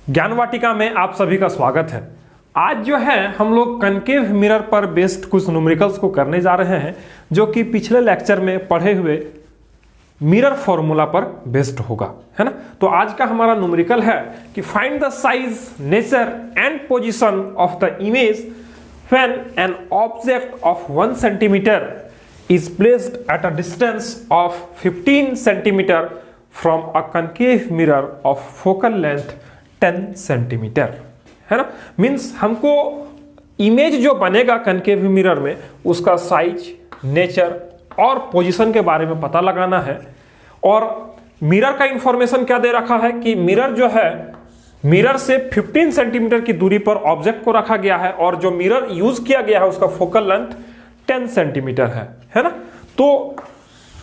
ज्ञान वाटिका में आप सभी का स्वागत है। आज जो है हम लोग कनकेव मिरर पर बेस्ड कुछ न्यूमेरिकल्स को करने जा रहे हैं, जो कि पिछले लेक्चर में पढ़े हुए मिरर फॉर्मूला पर बेस्ड होगा, है ना। तो आज का हमारा न्यूमेरिकल है कि find the size, nature and position of the image when an object of 1 centimetre is placed at a distance of 15 centimeter from a concave mirror of focal length 10 centimeter, है ना। मीन्स हमको image जो बनेगा concave mirror में उसका size, nature और position के बारे में पता लगाना है। और मिरर का इंफॉर्मेशन क्या दे रखा है कि मिरर जो है, मिरर से 15 सेंटीमीटर की दूरी पर ऑब्जेक्ट को रखा गया है और जो मिरर यूज किया गया है उसका फोकल लेंथ 10 सेंटीमीटर है ना। तो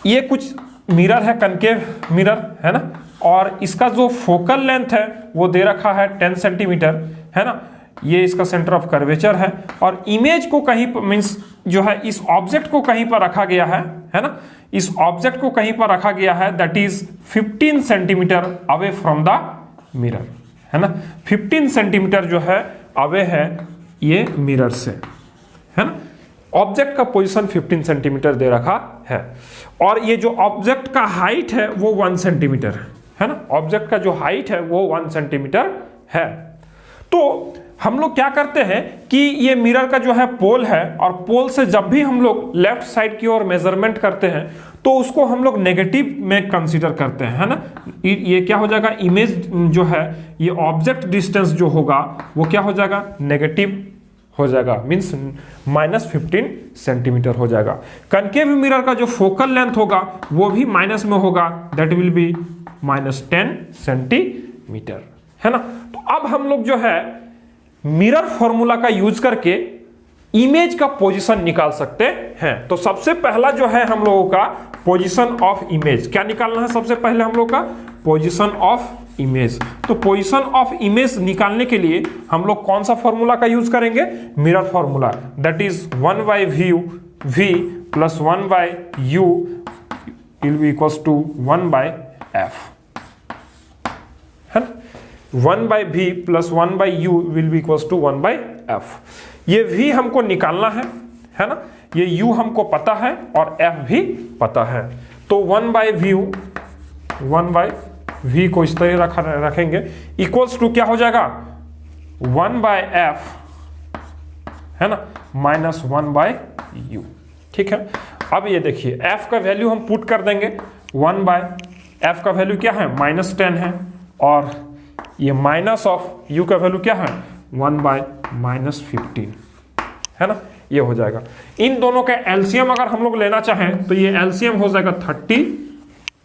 ये कुछ मिरर है, कनकेव मिरर, है ना। और इसका जो फोकल लेंथ है वो दे रखा है 10 सेंटीमीटर, है ना। ये इसका सेंटर ऑफ कर्वेचर है और इमेज को कहीं पर, मीन्स जो है इस ऑब्जेक्ट को कहीं पर रखा गया है ना। इस ऑब्जेक्ट को कहीं पर रखा गया है, that is 15 centimetre away from the mirror, है ना। 15 सेंटीमीटर जो है अवे है ये मिरर से, है ना। ऑब्जेक्ट का पोजीशन 15 सेंटीमीटर दे रखा है और ये जो ऑब्जेक्ट का हाइट है वो 1 सेंटीमीटर है ना। ऑब्जेक्ट का जो हाइट है वो 1 सेंटीमीटर है। तो हम लोग क्या करते हैं कि ये मिरर का जो है पोल है और पोल से जब भी हम लोग लेफ्ट साइड की ओर मेजरमेंट करते हैं तो उसको हम लोग नेगेटिव में कंसीडर करते हैं, है ना। ये क्या हो जाएगा, इमेज जो है ये ऑब्जेक्ट डिस्टेंस जो होगा वो क्या हो जाएगा, नेगेटिव हो जाएगा, मीन्स -15 सेंटीमीटर हो जाएगा। कनकेव मिरर का जो फोकल लेंथ होगा वो भी माइनस में होगा, दैट विल बी -10 सेंटीमीटर, है ना। तो अब हम लोग जो है मिरर फॉर्मूला का यूज करके इमेज का पोजीशन निकाल सकते हैं। तो सबसे पहला जो है हम लोगों का पोजीशन ऑफ इमेज, क्या निकालना है सबसे पहले हम लोग का पोजीशन ऑफ इमेज। तो पोजीशन ऑफ इमेज निकालने के लिए हम लोग कौन सा फॉर्मूला का यूज करेंगे, mirror formula, that is 1/v plus 1/u will be equals to 1/f, है ना। 1/v plus 1/u will be equals to 1/f। ये v हमको निकालना है ना। ये u हमको पता है और f भी पता है। तो 1/v को इस तरह रखेंगे, इक्वल्स टू क्या हो जाएगा 1/f, है ना, माइनस 1/u, ठीक है। अब ये देखिए f का वैल्यू हम पुट कर देंगे, 1/f का वैल्यू क्या है -10 है और ये माइनस ऑफ u का वैल्यू क्या है 1/-15, है ना। ये हो जाएगा। इन दोनों का एलसीएम अगर हम लोग लेना चाहें तो ये एलसीएम हो जाएगा 30,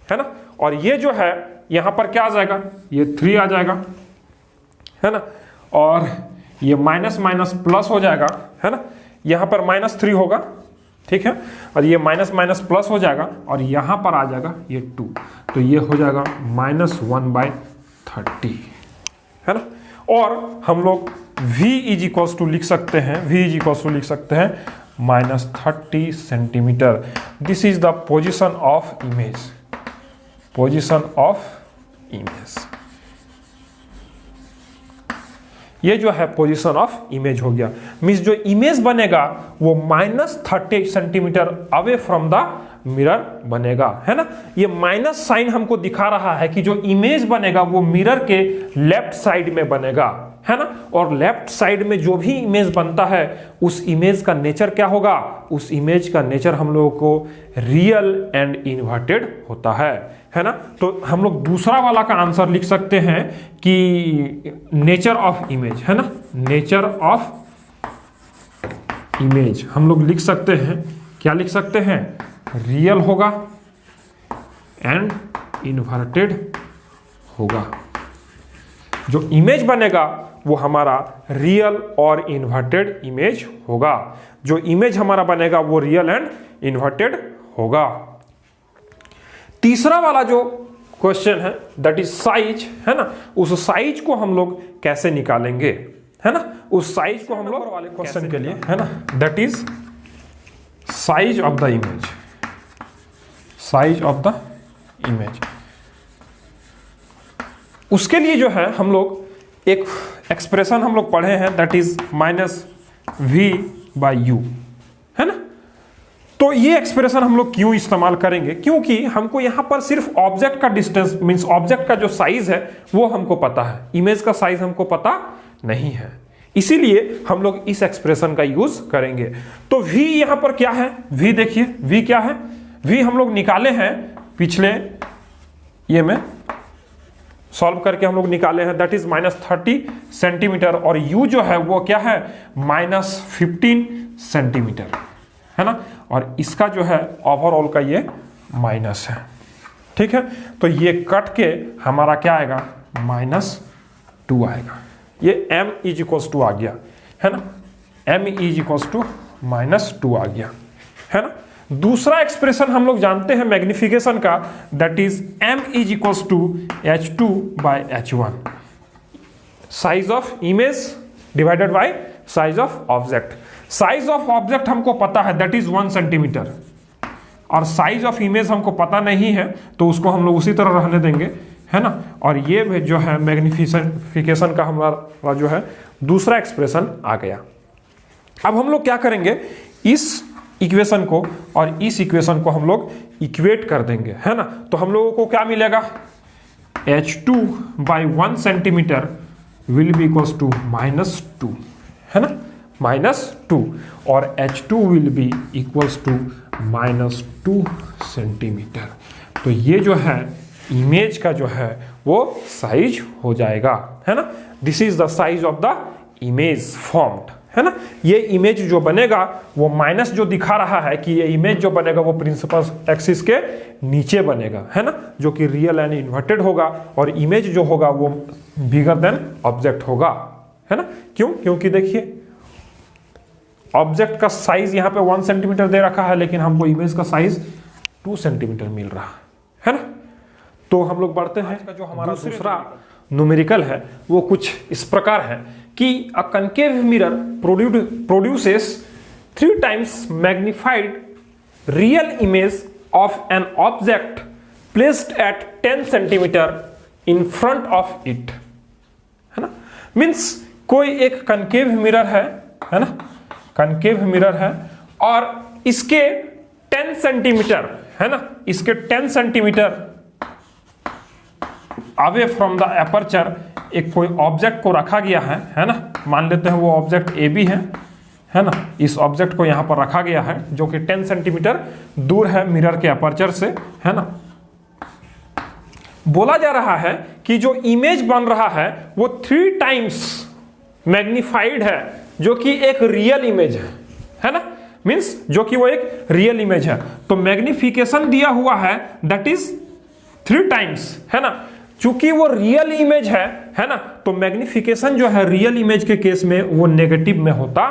है ना। और ये जो है यहां पर क्या आ जाएगा, ये 3 आ जाएगा, है ना। और ये माइनस माइनस प्लस हो जाएगा, है ना। यहां पर -3 होगा, ठीक है। और ये माइनस माइनस प्लस हो जाएगा और यहां पर आ जाएगा ये 2, तो ये हो जाएगा -1/30, है ना। और हम लोग v इज इक्वल्स टू लिख सकते हैं, -30 centimetre. This is the position of image, ये जो है पोजीशन ऑफ इमेज हो गया। मींस जो इमेज बनेगा वो -30 centimetre away from the mirror बनेगा, है ना। ये माइनस साइन हमको दिखा रहा है कि जो इमेज बनेगा वो मिरर के लेफ्ट साइड में बनेगा, है ना। और लेफ्ट साइड में जो भी इमेज बनता है उस इमेज का नेचर क्या होगा, उस इमेज का नेचर हम लोगों को रियल एंड इन्वर्टेड होता है ना। तो हम लोग दूसरा वाला का आंसर लिख सकते हैं कि नेचर ऑफ इमेज, है ना। नेचर ऑफ इमेज हम लोग लिख सकते हैं, क्या लिख सकते हैं, रियल होगा एंड इन्वर्टेड होगा। जो इमेज बनेगा वो हमारा रियल और इन्वर्टेड इमेज होगा। जो इमेज हमारा बनेगा वो रियल एंड इन्वर्टेड होगा। तीसरा वाला जो क्वेश्चन है दैट इज साइज, है ना। उस साइज को हम लोग कैसे निकालेंगे, है ना। उस साइज को हम लोग वाले क्वेश्चन के लिए, है ना, that is size of the image, उसके लिए जो है हम लोग एक एक्सप्रेशन हम लोग पढ़े हैं, दैट इज -v/u, है ना। तो ये एक्सप्रेशन हम लोग क्यों इस्तेमाल करेंगे, क्योंकि हमको यहां पर सिर्फ ऑब्जेक्ट का डिस्टेंस मींस ऑब्जेक्ट का जो साइज है वो हमको पता है, इमेज का साइज हमको पता नहीं है, इसीलिए हम लोग इस एक्सप्रेशन का यूज करेंगे। तो v यहां पर क्या है, v देखिए v क्या है, v हम लोग निकाले हैं पिछले ये में सॉल्व करके हम लोग निकाले हैं, दैट इज -30 सेंटीमीटर, और u जो है वो क्या है -15 सेंटीमीटर, है ना। और इसका जो है ओवरऑल का ये माइनस है, ठीक है। तो ये कट के हमारा क्या आएगा -2 आएगा, ये m = आ गया, है ना, m = -2 आ गया, है ना। दूसरा एक्सप्रेशन हम लोग जानते हैं मैग्निफिकेशन का, that is m = h2/h1, size of image divided by size of object. Size of object हमको पता है, दैट इज 1 सेंटीमीटर, और साइज ऑफ इमेज हमको पता नहीं है, तो उसको हम लोग उसी तरह रहने देंगे, है ना। और ये जो है मैग्निफिकेशन का हमारा जो है दूसरा एक्सप्रेशन आ गया। अब हम लोग क्या करेंगे, इस इक्वेशन को और इस इक्वेशन को हम लोग इक्वेट कर देंगे, है ना। तो हम लोगों को क्या मिलेगा, h2/1 centimetre will be equals to -2, है ना, -2, और h2 will be equals to -2 centimetre. तो ये जो है इमेज का जो है वो साइज हो जाएगा, है ना। This is the size of the image formed, है ना। ये इमेज जो बनेगा वो माइनस जो दिखा रहा है कि ये इमेज जो बनेगा वो प्रिंसिपल एक्सिस के नीचे बनेगा, है ना, जो कि रियल एंड इन्वर्टेड होगा, और इमेज जो होगा वो बिगर देन ऑब्जेक्ट होगा, है ना। क्यों, क्योंकि देखिए ऑब्जेक्ट का साइज यहाँ पे 1 सेंटीमीटर दे रखा है, लेकिन हमको इमेज का साइज 2 सेंटीमीटर मिल रहा है ना। तो हम लोग बढ़ते हैं, जो हमारा दूसरा न्यूमेरिकल है वो कुछ इस प्रकार है कि a concave mirror produces 3 times magnified real image of an object placed at 10 centimetre in front of it, है ना। मीन्स कोई एक कनकेव मिरर है ना, कनकेव मिरर है, और इसके 10 सेंटीमीटर, है ना, इसके 10 centimetre away from the aperture एक कोई ऑब्जेक्ट को रखा गया है ना। मान लेते हैं वो ऑब्जेक्ट ए बी है ना। इस ऑब्जेक्ट को यहां पर रखा गया है जो कि 10 सेंटीमीटर दूर है मिरर के एपर्चर से, है ना। बोला जा रहा है कि जो इमेज बन रहा है वो 3 times मैग्निफाइड है, जो कि एक रियल इमेज है ना, मींस जो कि वो एक रियल इमेज है। तो मैग्निफिकेशन दिया हुआ है दैट इज 3 times, है ना। चूंकि वो रियल इमेज है ना, तो मैग्निफिकेशन जो है रियल इमेज के केस में वो नेगेटिव में होता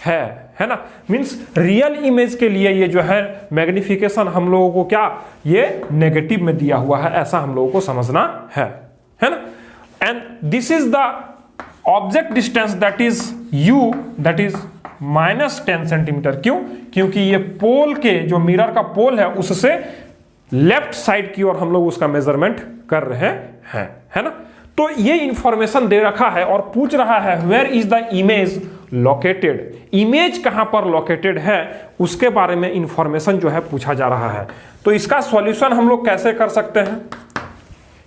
है ना। मींस रियल इमेज के लिए ये जो है मैग्निफिकेशन हम लोगों को क्या ये नेगेटिव में दिया हुआ है, ऐसा हम लोगों को समझना है ना। And this is the object distance that is u, that is -10 centimetre. क्यों, क्योंकि ये पोल के जो मिरर का पोल है उससे लेफ्ट साइड की ओर हम लोग उसका मेजरमेंट कर रहे हैं, है ना। तो ये इंफॉर्मेशन दे रखा है और पूछ रहा है where is the image located, image कहां पर लोकेटेड है उसके बारे में इंफॉर्मेशन जो है पूछा जा रहा है। तो इसका सॉल्यूशन हम लोग कैसे कर सकते हैं,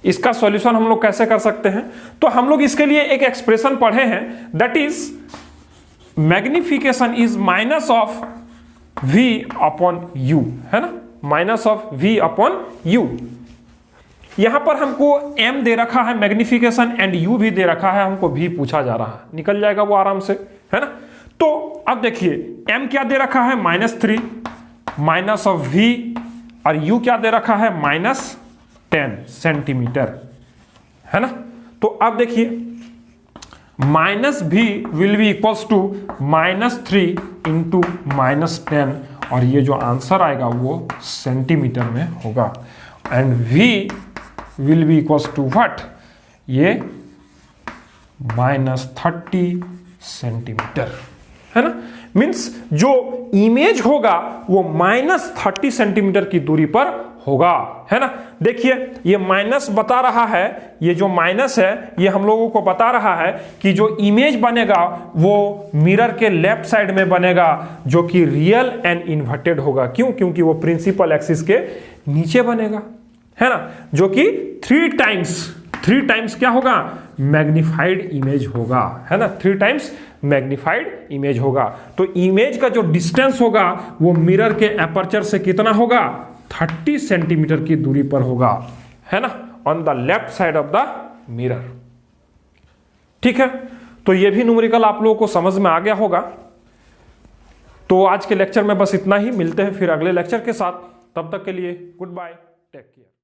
इसका सॉल्यूशन हम लोग कैसे कर सकते हैं, तो हम लोग इसके लिए एक एक्सप्रेशन पढ़े हैं, that is magnification is -v/u, है ना, -v/u। यहां पर हमको m दे रखा है मैग्निफिकेशन एंड u भी दे रखा है, हमको v पूछा जा रहा है, निकल जाएगा वो आराम से, है ना। तो अब देखिए m क्या दे रखा है -3 -v, और u क्या दे रखा है -10 सेंटीमीटर, है ना। तो अब देखिए -v will be equals to -3 into -10, और ये जो आंसर आएगा वो सेंटीमीटर में होगा, and v will be equals to what, ये -30 सेंटीमीटर, है ना। मींस जो इमेज होगा वो -30 सेंटीमीटर की दूरी पर होगा, है ना। देखिए ये माइनस बता रहा है, ये जो माइनस है ये हम लोगों को बता रहा है कि जो इमेज बनेगा वो मिरर के लेफ्ट साइड में बनेगा, जो कि रियल एंड इन्वर्टेड होगा। क्यों? क्योंकि वो प्रिंसिपल एक्सिस के नीचे बनेगा, है ना, जो कि 3 टाइम्स क्या होगा? मैग्निफाइड इमेज होगा, है ना, 3 टाइम्स मैग्निफाइड इमेज होगा। तो इमेज का जो डिस्टेंस होगा वो मिरर के एपर्चर से कितना होगा? 30 सेंटीमीटर की दूरी पर होगा, है ना, on the left side of the mirror. ठीक है, तो ये भी न्यूमेरिकल आप लोगों को समझ में आ गया होगा। तो आज के लेक्चर में बस इतना ही, मिलते हैं फिर अगले लेक्चर के साथ। तब तक के लिए गुड बाय, टेक केयर।